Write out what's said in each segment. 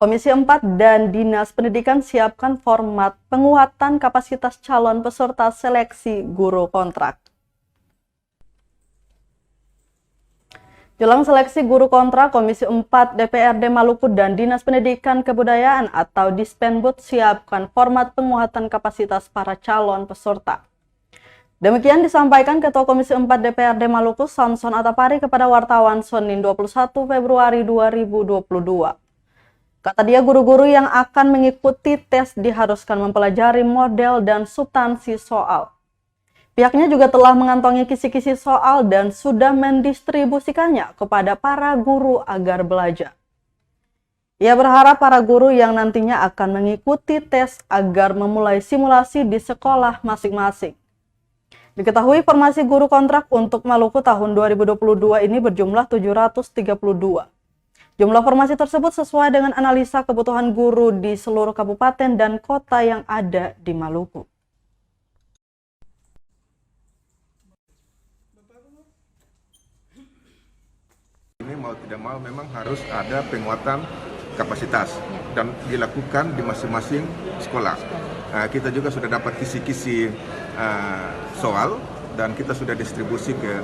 Komisi 4 dan Dinas Pendidikan siapkan format penguatan kapasitas calon peserta seleksi guru kontrak. Jelang seleksi guru kontrak, Komisi 4 DPRD Maluku dan Dinas Pendidikan Kebudayaan atau Dispenbud siapkan format penguatan kapasitas para calon peserta. Demikian disampaikan Ketua Komisi 4 DPRD Maluku Samson Atapari kepada wartawan Senin 21 Februari 2022. Kata dia, guru-guru yang akan mengikuti tes diharuskan mempelajari model dan substansi soal. Pihaknya juga telah mengantongi kisi-kisi soal dan sudah mendistribusikannya kepada para guru agar belajar. Ia berharap para guru yang nantinya akan mengikuti tes agar memulai simulasi di sekolah masing-masing. Diketahui formasi guru kontrak untuk Maluku tahun 2022 ini berjumlah 732. Jumlah formasi tersebut sesuai dengan analisa kebutuhan guru di seluruh kabupaten dan kota yang ada di Maluku. Ini mau tidak mau memang harus ada penguatan kapasitas dan dilakukan di masing-masing sekolah. Kita juga sudah dapat kisi-kisi soal dan kita sudah distribusi ke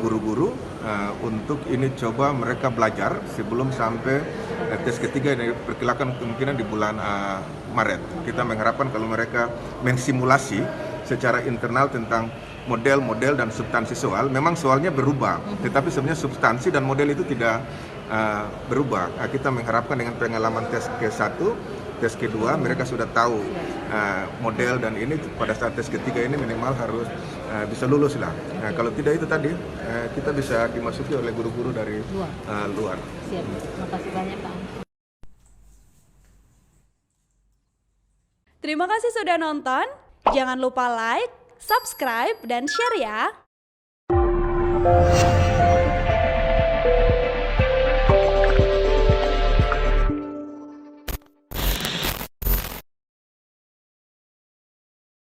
guru-guru untuk ini coba mereka belajar sebelum sampai tes ketiga yang diperkirakan kemungkinan di bulan Maret. Kita mengharapkan kalau mereka mensimulasi secara internal tentang model-model dan substansi soal, memang soalnya berubah, tetapi sebenarnya substansi dan model itu tidak berubah. Kita mengharapkan dengan pengalaman tes ke-1, tes kedua, mereka sudah tahu model dan ini pada saat tes ketiga ini minimal harus bisa lulus lah. Nah, kalau tidak itu tadi kita bisa dimasuki oleh guru-guru dari luar. Siap, terima kasih banyak Pak. Terima kasih sudah nonton. Jangan lupa like, subscribe, dan share ya.